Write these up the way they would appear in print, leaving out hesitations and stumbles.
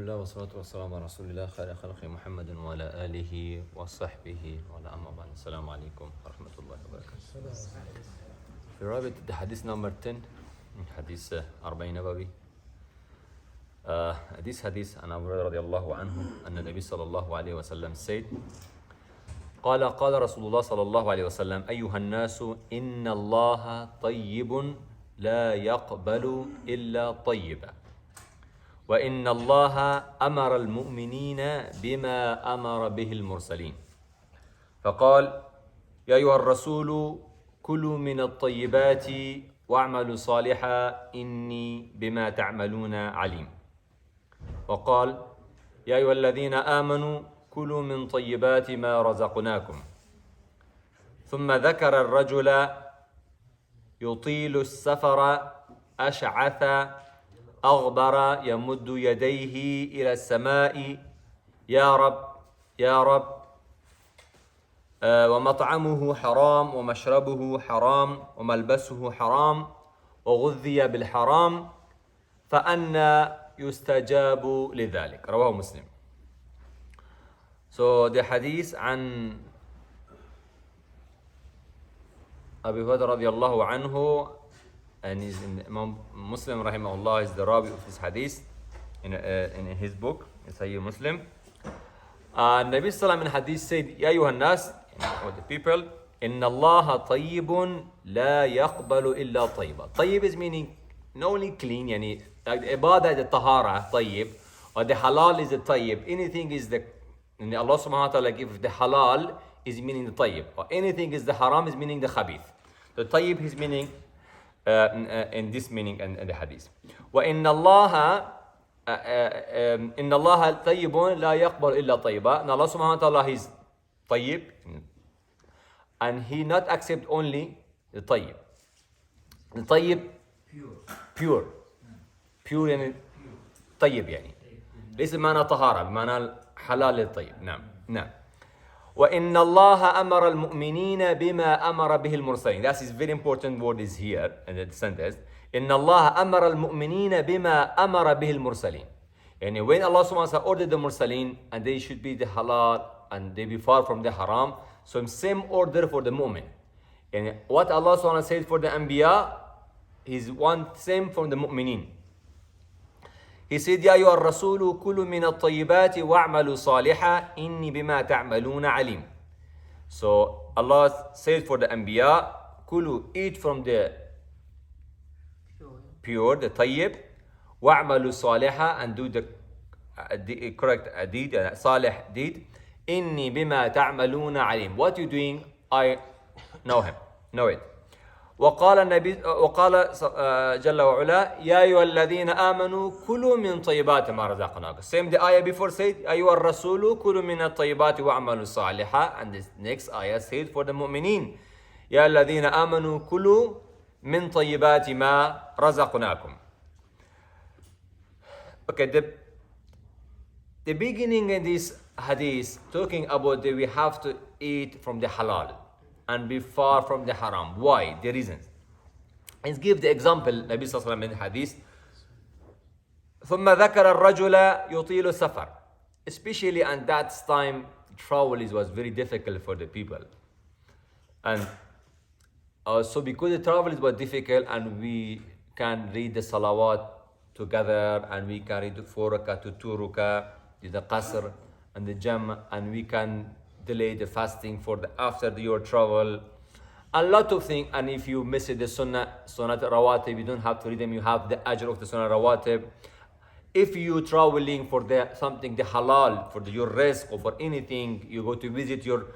الله والصلاة والسلام على رسول الله خير خلق محمد وعلى آله وصحبه وعلى أما بعد. السلام عليكم ورحمة الله وبركاته. في رابط حديث number 10 حديث 40 نبوي. This hadith عن أبو هريرة رضي الله عنه أن النبي صلى الله عليه وسلم said قال رسول الله صلى الله عليه وسلم أيها الناس إن الله طيب لا يقبل إلا طيبا وإن الله أمر المؤمنين بما أمر به المرسلين فقال يا أيها الرسول كلوا من الطيبات واعملوا صالحا إني بما تعملون عليم وقال يا أيها الذين آمنوا كلوا من طيبات ما رزقناكم ثم ذكر الرجل يطيل السفر أشعث أغبر يمد يديه إلى السماء يا رب يا رب ومطعمه حرام ومشربه حرام وملبسه حرام وغذي بالحرام فأنى يستجاب لذلك. رواه مسلم. So the hadith عن أبي هريرة رضي الله عنه, and is in Imam Muslim rahimahullah is the Rabi of this hadith in his book in Sahih Muslim. Nabi Sallam in hadith said, Ya ayyuhan nas, or the people, Inna Allah tayyibun la yaqbalu illa tayyiba. Tayyib is meaning not only clean, yani like the ibadah is the tahara, tayyib, or the halal is the tayyib. Anything is the, and Allah subhanahu wa ta'ala give the halal is meaning the tayyib, or anything is the haram is meaning the khabith. The tayyib is meaning in this meaning and the hadith. وَإِنَّ اللَّهَ إِنَّ اللَّهَ طَيِّبٌ لَا يَقْبَلُ إِلَّا طَيِّبًا. And Allah subhanahu wa ta'ala is tayyib, and He not accept only the tayyib. The tayyib pure يعني طيب يعني ليس بمعنى طهارة, بمعنى حلال الطيب. نعم. وَإِنَّ اللَّهَ أَمَرَ الْمُؤْمِنِينَ بِمَا أَمَرَ بِهِ الْمُرْسَلِينَ. That is very important word is here in the sentence. إِنَّ اللَّهَ أَمَرَ الْمُؤْمِنِينَ بِمَا أَمَرَ بِهِ الْمُرْسَلِينَ. And when Allah subhanahu wa ta'ala ordered the mursaleen, and they should be the halal and they be far from the haram, so same order for the mu'min. And what Allah subhanahu wa ta'ala said for the anbiya is one same from the mu'minin. He said, يا أيها الرسول كلوا من الطيبات واعملوا صالحا إني بما تعملون عليم. So Allah said for the Anbiya, كلوا, eat from the pure, the tayyib, واعملوا صالحا, and do the correct deed, salih deed. إني بما تعملون عليم. What you doing, I know it. وقال النبي وقال جل وعلا يا أيها الذين آمنوا كلوا من طيبات ما رزقناكم. Same the ayah before said أيها الرسول كلوا من الطيبات واعملوا صالحا, and this next ayah said for the mu'minين يا الذين آمنوا كلوا من طيبات ما رزقناكم. Okay, the beginning in this hadith talking about that we have to eat from the halal and be far from the haram. Why? The reasons. Let's give the example. Nabi sallallahu alaihi wasallam in hadith. ثم ذكر الرجل يطيل السفر. Especially at that time, travel was very difficult for the people. And so because the travel was difficult, and we can read the salawat together, and we can read 4 rakah to 2 rakah, the qasr and the jam, and we can delay the fasting for after your travel, a lot of things. And if you miss the sunnah rawatib, you don't have to read them, you have the ajr of the sunnah rawatib. If you traveling for something the halal for your risk or for anything, you go to visit you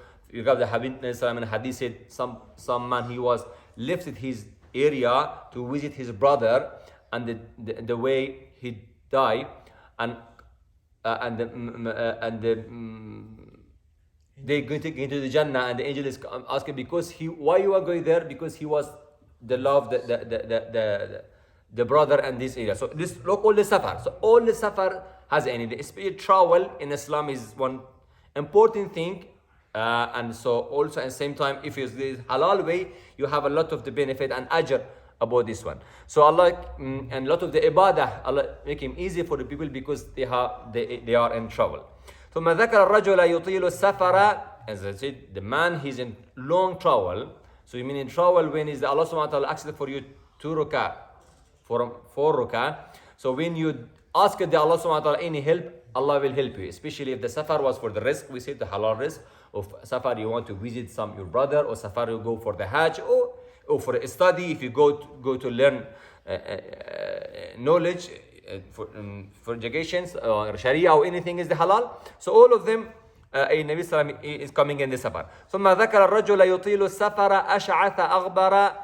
have the hadith said some man, he was lifted his area to visit his brother, and the way he died, and they go into the Jannah, and the angel is asking why you are going there, because he was the love the brother and this area. So this look all the safar. So all the safar has any especially travel in Islam is one important thing, and so also at the same time if it's the halal way, you have a lot of the benefit and ajr about this one. So Allah, and a lot of the ibadah, Allah make him easy for the people because they are in trouble. ثم ذكر الرجل يطيل السفر, as I said, the man, he's in long travel. So you mean in travel when is Allah subhanahu wa ta'ala accepted for you 2 rakah, 4 rakah. So when you ask the Allah subhanahu wa ta'ala any help, Allah will help you. Especially if the safar was for the risk, we say the halal risk of safar, you want to visit your brother, or safar you go for the hajj, or for a study, if you go to learn knowledge for educations or sharia or anything is the halal. So all of them Nabi Sallam is coming in the safar. ثم ذكر الرجل يطيل السفر أشعث أغبر,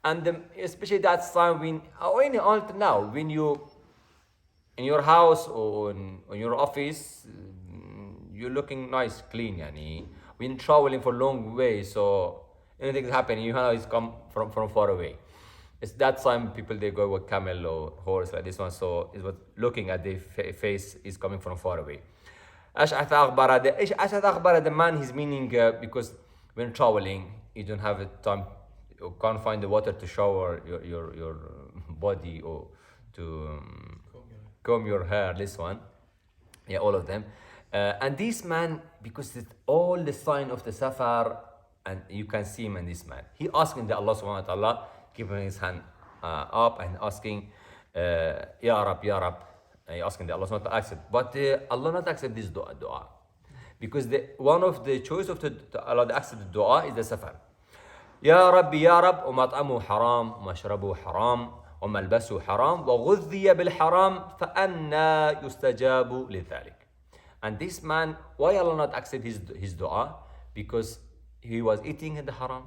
and especially that time when, or any altar now, when you in your house or in your office, you're looking nice, clean, yani. When traveling for long way, so anything is happening, you know it's come from far away. It's that time people they go with camel or horse like this one, so it's what looking at the face is coming from far away. أشعث أغبر, the man, his meaning because when traveling you don't have the time, you can't find the water to shower your body or to comb your hair, this one, yeah, all of them. And this man, because it's all the sign of the safar, and you can see him in this man, he asking the Allah subhanahu wa ta'ala, keeping his hand up and asking, Ya Rab, Ya Rab, asking the Allah subhanahu wa ta'ala accept. But Allah not accept this dua, because one of the choice of Allah to accept the dua is the safar. Ya Rabbi, Ya Rab, ومطعمه حرام ومشربه حرام وملبسه حرام وغذي بالحرام فأنا يستجاب لذلك. And this man, why Allah not accept his dua? Because he was eating in the haram,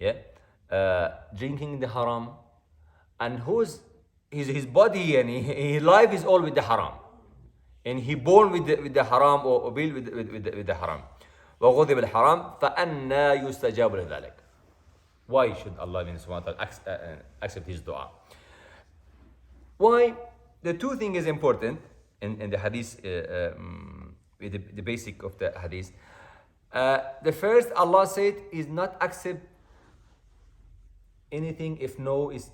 yeah, drinking in the haram, and his body and his life is all with the haram, and he born with the haram or built with the haram. وغذي بالحرام فأنا يستجاب لذلك. Why should Allah subhanahu wa ta'ala accept his dua? Why? The two things is important in the hadith, the basic of the hadith. The first, Allah said, is not accept anything if no is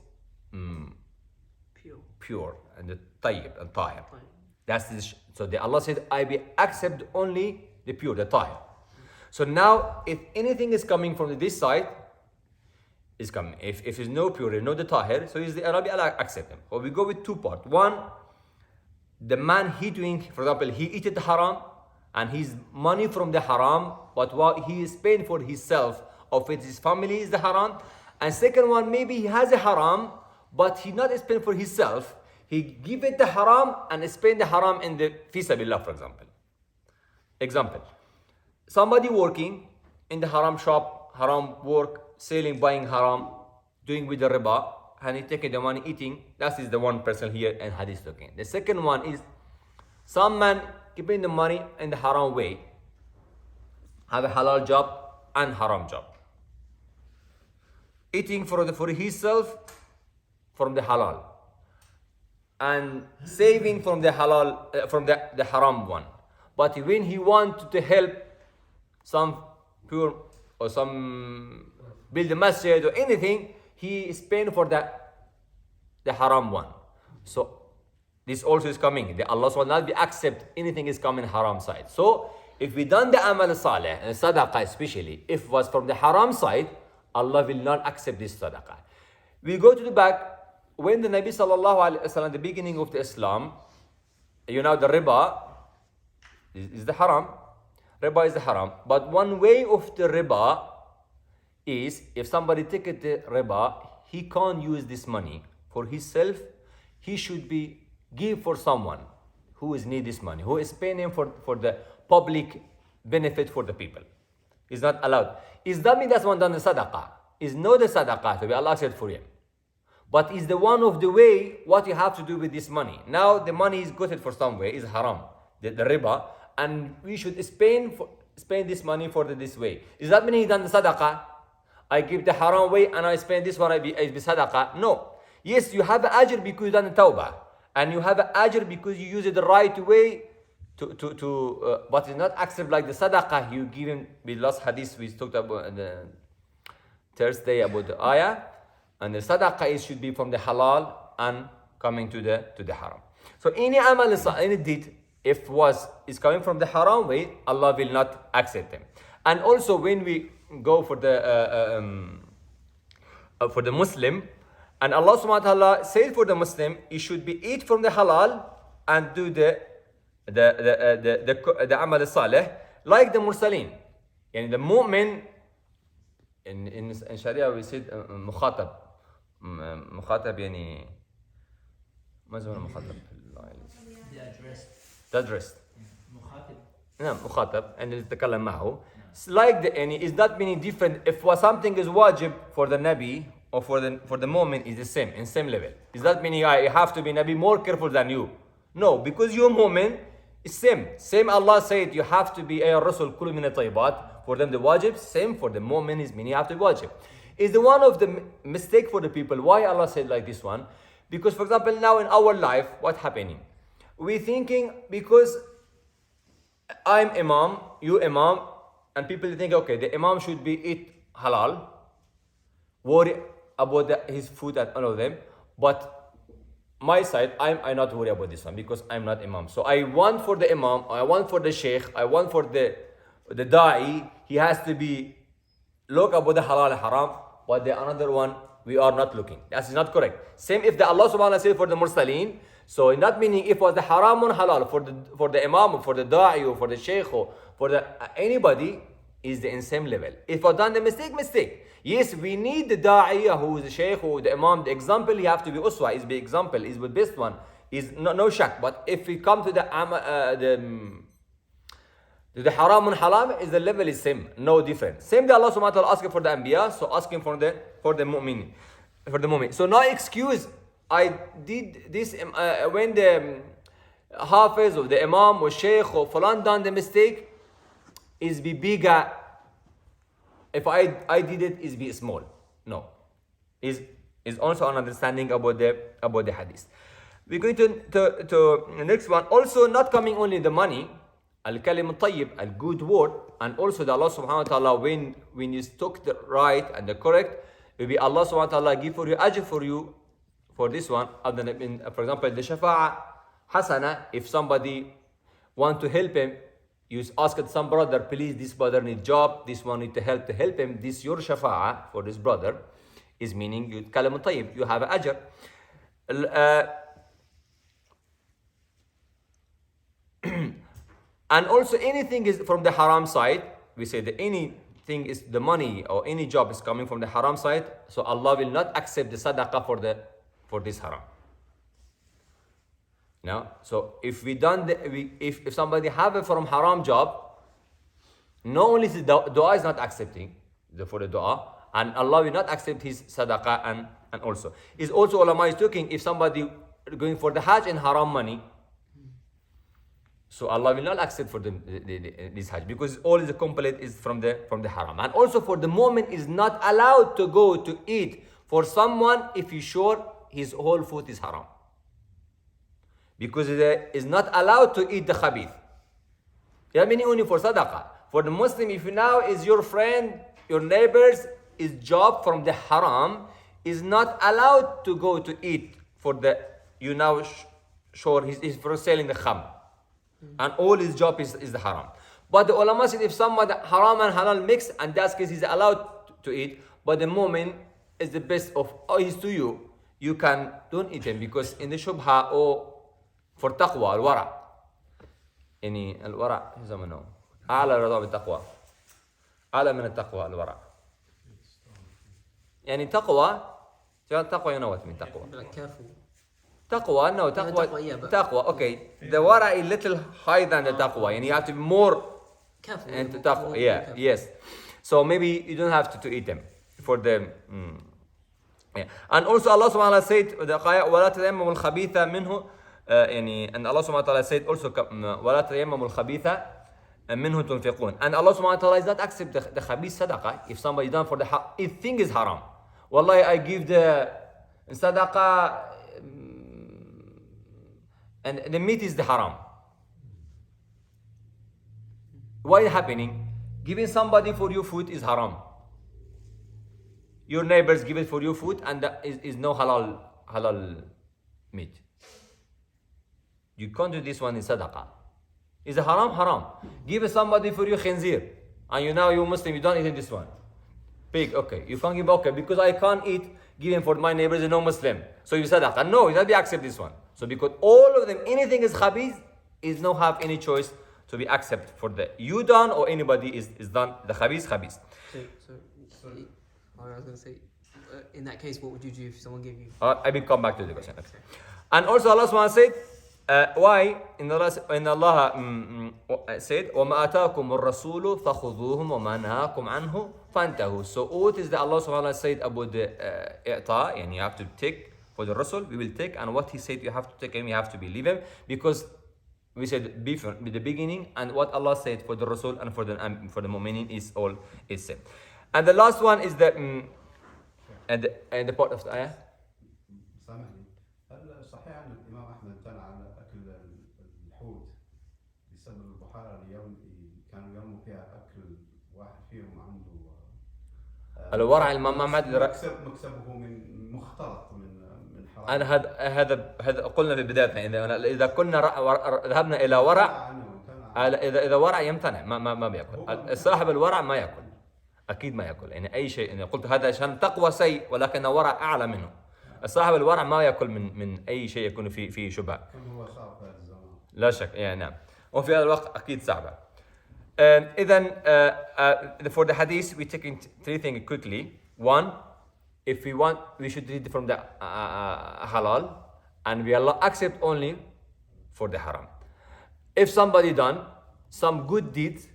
pure and the طيب and طاهر. That's this. So Allah said, I will accept only the pure, the طاهر. So now, if anything is coming from this side, is coming. If it's no pure, no the tahir, so is the Arabi, Allah accept him. Or we go with 2 parts. One, the man he doing, for example, he eated the haram and his money from the haram, but what he is paying for himself or for his family is the haram. And second one, maybe he has a haram, but he not spend for himself. He give it the haram and spend the haram in the fi sabilillah, for example. Example, somebody working in the haram shop, haram work, selling, buying haram, doing with the riba, and he taking the money, eating. That is the one person here in hadith talking. The second one is some man keeping the money in the haram way, have a halal job and haram job, eating for himself from the halal, and saving from the halal from the haram one. But when he want to help some pure or some build a masjid or anything, he spend for the haram one. So this also is coming. The Allah will not be accept anything is coming haram side. So if we done the amal salih and sadaqah especially, if was from the haram side, Allah will not accept this sadaqah. We go to the back when the Nabi sallallahu alaihi wasallam, the beginning of the Islam, you know the riba is the haram. Riba is the haram. But one way of the riba is if somebody take the riba, he can't use this money for himself. He should be give for someone who is need this money, who is paying him for the public benefit for the people. Is not allowed. Is that mean that's one done the sadaqah? Is not the sadaqah to be Allah said for him. But is the one of the way what you have to do with this money. Now the money is got it for some way, is haram, the riba, and we should spend this money for this way. Is that mean he done the sadaqah? I give the haram way and I spend this one, I be sadaqah. No. Yes, you have an ajr because you done the tawbah. And you have an ajr because you use it the right way but it's not accept like the sadaqah you give him. The last hadith we talked about the Thursday about the ayah. And the sadaqah should be from the halal and coming to the haram. So any amal, any deed, if is coming from the haram way, Allah will not accept them. And also when we go for the Muslim, and Allah subhanahu wa ta'ala said for the Muslim, he should be eat from the halal and do the amal salih, like the mursaleen. And the mu'min, in Sharia we said مخاطب يعني ما زال مخاطب addressed نعم مخاطب and يتكلم معه. It's like يعني is not meaning different. If something is wajib for the Nabi or for the mu'min is the same, in same level. Is that meaning I have to be Nabi more careful than you? No, because you mu'min is same. Allah said you have to be a Rasul kulu min al-tayyibat. For them the wajib, same for the mu'min is meaning you have to be wajib. Is the one of the mistake for the people. Why Allah said like this one? Because for example now in our life, what happening? We thinking because I'm imam, you imam, and people think okay, the imam should be eat halal, worry about his food and all of them, but my side, I not worry about this one because I'm not imam. So I want for the imam, I want for the sheikh, I want for the da'i, he has to be look about the halal and haram, but the another one we are not looking. That's not correct. Same if the Allah subhanahu wa ta'ala said for the mursaleen, so in that meaning if was the haram or halal for the imam or for the da'i or for the sheikh or for the anybody is the in same level. If I done the mistake. Yes, we need the da'iyah who is the sheikh who the imam, the example you have to be uswa, is the example, is the best one, is no shak. But if we come to the haram and haram, is the level is same, no different. Same day Allah subhanahu wa ta'ala asking for the anbiya, so asking for the mu'min, for the mu'min. So no excuse, I did this when the hafiz or the imam or sheikh or falan done the mistake, is be bigger. If I did it, is be small. No, is also an understanding about the hadith. We're going to the next one. Also, not coming only the money, al-kalim al-tayyib, a good word, and also the Allah subhanahu wa ta'ala when you took the right and the correct, maybe Allah subhanahu wa ta'ala give for you ajr for you for this one. For example, the shafa'a hasana. If somebody want to help him, you asked some brother, please, this brother need job, this one need to help him. This your shafa'a for this brother is meaning you kalam tayyib, you have ajr. And also anything is from the haram side. We say that anything is the money or any job is coming from the haram side. So Allah will not accept the sadaqah for this haram. No, so if we done if somebody have it from haram job, not only the dua is not accepting for the dua, and Allah will not accept his sadaqah, and also is also ulama is talking if somebody going for the hajj in haram money, so Allah will not accept for this hajj because all is complete is from the haram. And also for the moment is not allowed to go to eat for someone if he's sure his whole food is haram. Because it is not allowed to eat the khabith. Yeah, meaning only for sadaqah. For the Muslim, if now is your friend, your neighbors, is job from the haram, is not allowed to go to eat for the, you now sure he's for selling the kham. And all his job is the haram. But the ulama said if someone haram and halal mix, and that case he's allowed to eat, but the moment is the best of all is to you, you can don't eat him because in the shubha or for taqwa al-wara. يعني الورع زمنه أعلى رضا بالتقوى أعلى من التقوى الورع يعني تقوى ينوت من تقوى تقوى no تقوى okay the wara is little higher than the taqwa and you have to be more into taqwa yes so maybe you don't have to eat them for them yeah. And also Allah subhanahu wa ta'ala said ولا تيمموا الخبيث منه يعني and Allah subhanahu wa ta'ala said also ولا تيمموا الخبيث منه تنفقون, and Allah subhanahu wa ta'ala is not accept the khabith sadaqah if somebody done for the if thing is haram. Wallahi, I give the sadaqah and the meat is the haram. Why is happening? Giving somebody for your food is haram. your neighbors give it for your food, and that is no halal meat. You can't do this one in sadaqah. Is it haram? Haram. Give it somebody for your khinzir, and you Muslim, you don't eat this one. Pig, okay. You can't give, okay, because I can't eat, giving for my neighbors, no Muslim. So you sadaqah. No, you don't be accept this one. So because all of them, anything is khabith, is no have any choice to be accept for the you done or anybody is done the khabith. So I was going to say, in that case, what would you do if someone gave you? I will come back to the question. Okay. And also Allah subhanahu wa ta'ala said, why in Allah said, وَمَا أَتَاكُمُ الرَّسُولُ فَخُذُوهُمْ وَمَا نَهَاكُمْ عَنْهُ فَانْتَهُوا. So what is that Allah subhanahu wa ta'ala said about the i'ta, and you have to take for the Rasul, we will take, and what he said you have to take him, you have to believe him, because we said before the beginning, and what Allah said for the Rasul and for the mu'minin is all is same. And the last one is the and the part of the ayah. سامحني، هل صحيح أن الإمام أحمد امتنع عن أكل الحوت بسبب البحيرة اللي كانوا يرموا فيها أكل واحد فيهم عنده الورع الإمام أحمد مكسبه من مختلط من حرام. أنا هذا قلنا في البداية، إذا كنا ذهبنا إلى ورع، إذا ورع يمتنع ما بيأكل. صاحب الورع ما يأكل، أكيد ما يأكل، يعني أي شيء. يعني قلت هذا عشان تقوى شيء، ولكن الورع أعلى منه. صاحب الورع ما يأكل من أي شيء يكون فيه شبهة. هو صعب في هذا الزمان. لا شك، يعني نعم. وفي هذا الوقت أكيد صعبة. إذن for the hadith we taking three things quickly. One, if we want, we should read from the halal, and we Allah accept only for the haram. If somebody done some good deeds,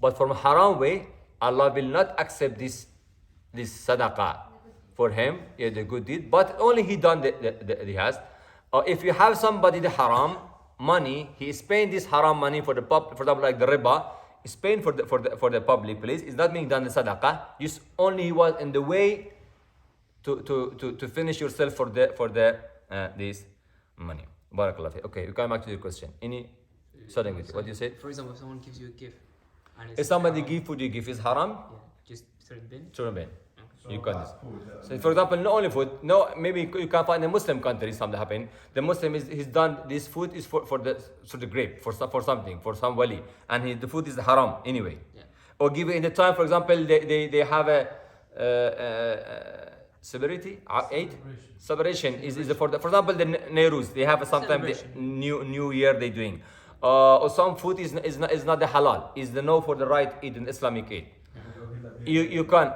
but from haram way, Allah will not accept this sadaqah for him, the good deed, but only he done the has. Or if you have somebody the haram money, he is paying this haram money for example like the riba, is paying for the public place. It's not being done the sadaqah. Just only he was in the way to finish yourself for the this money. Barakallah fi. Okay, we come back to the question. Starting with what you said. For example, if someone gives you a gift, and If somebody give food, you give is haram. yeah, just throw it in the bin. Throw it in. So You can't. that's food, So for example, not only food. No, maybe you can find in Muslim countries something happen. The Muslim he's done this food is for the grape for something for some wali, and the food is haram anyway. Yeah. Or give it in the time. For example, they have a severity celebration is for example the Nehrus, they have sometimes the new year they doing. Or some food is not the halal, is the no for the right Eid in Islamic Eid. You can't.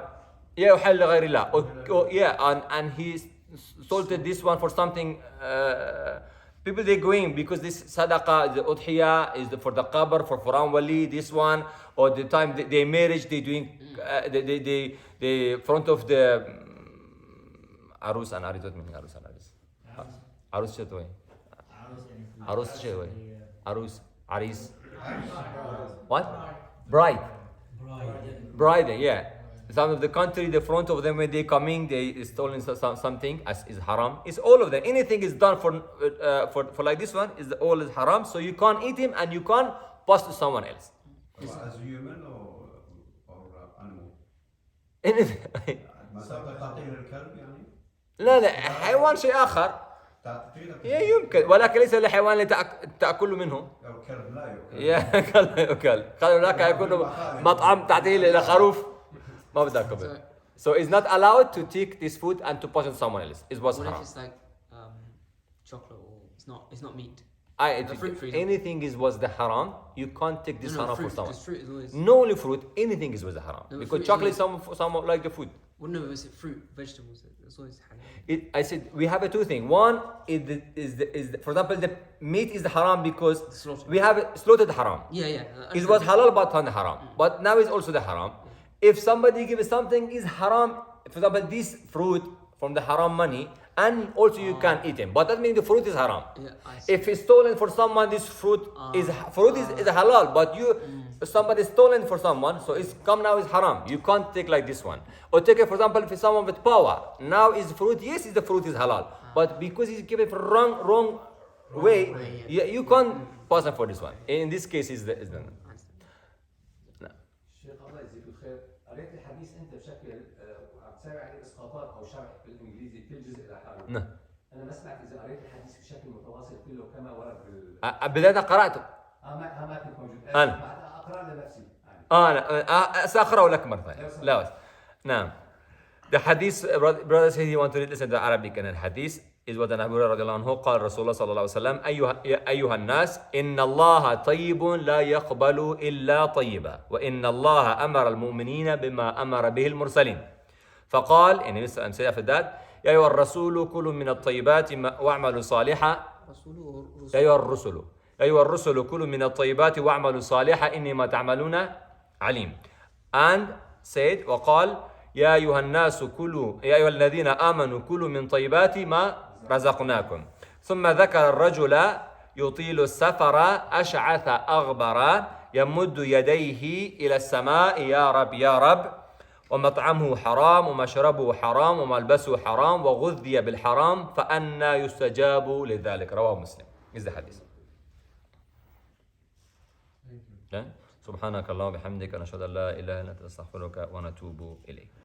Yeah, وحل غير الله. Yeah, and he salted this one for something. People they going because this sadaqah, the udhiyah is for the qabr for Quran wali. This one, or the time they marriage they doing the front of the arus and aris. What meaning arus and aris? Arus شو توي؟ عروس شو توي؟ عروس عريس. What? Bride. Yeah. Some of the country, the front of them when they coming, they stolen something as is haram. It's all of them. Anything is done for like this one is all is haram. So you can't eat him and you can't pass to someone else. As human or animal. Anything. مثلا تعطيه للكلب يعني؟ لا حيوان شيء آخر. يمكن ولكن ليس الحيوان اللي تأكل منه. الكلب لا يؤكل. يا كلب يؤكل. قالوا لك يكون مطعم تعطيه لخروف. ما بدك قبل. So it's not allowed to take this food and to pass it to someone else. It was haram. What if it's like chocolate or it's not meat? Anything was the haram. You can't take this haram fruit, for someone. Fruit is always... No only fruit. Anything was the haram. Because chocolate some like the food. Well, no, it's fruit, vegetables. It's always haram. I said we have two things. One is for example the meat is the haram because we have slaughtered haram. Yeah. It was halal but on the haram. But now it's also the haram. If somebody gives something is haram, for example this fruit from the haram money, and also you can eat them, but that means the fruit is haram. Yeah, if it's stolen for someone, this fruit is halal, but somebody stolen for someone, so it's come now is haram. You can't take like this one. Or take it for example if someone with power, now is fruit, yes, the fruit is halal, but because he's given for wrong way, you can't pass it for this one. In this case is the شيخ الله يجزيك الخير، قريت الحديث انت بشكل بسوي عليه اسقاطات او شرح بالانجليزي كل جزء لحاله. نعم. انا ما سمعت اذا قريت الحديث بشكل متواصل كله كما ورد بداية قرأته. ما كنت موجود. أنا اقرا لنفسي. أنا سأقرأ لك مرة ثانية. لا بس. نعم. The hadith, brother said he want to listen to the Arabic and the hadith is what an Abu Hurairah رضي الله عنه قال رسول الله صلى الله عليه وسلم أيها الناس إن الله طيب لا يقبل إلا طيبا وإن الله أمر المؤمنين بما أمر به المرسلين فقال يعني مثل أمثلة في ذات يا أيها الرسول كلوا من الطيبات واعملوا صالحا يا أيها الرسل كلوا من الطيبات واعملوا صالحا إني ما تعملون عليم and said وقال يا أيها الناس كلوا يا أيها الذين آمنوا كلوا من طيبات ما رزقناكم ثم ذكر الرجل يطيل السفر أشعث أغبر يمد يديه إلى السماء يا رب يا رب ومطعمه حرام ومشربه حرام وملبسه حرام وغذي بالحرام فأنى يستجاب لذلك رواه مسلم. Is the hadith. سبحانك اللهم وبحمدك نشهد أن لا إله إلا أنت نستغفرك ونتوب إليك.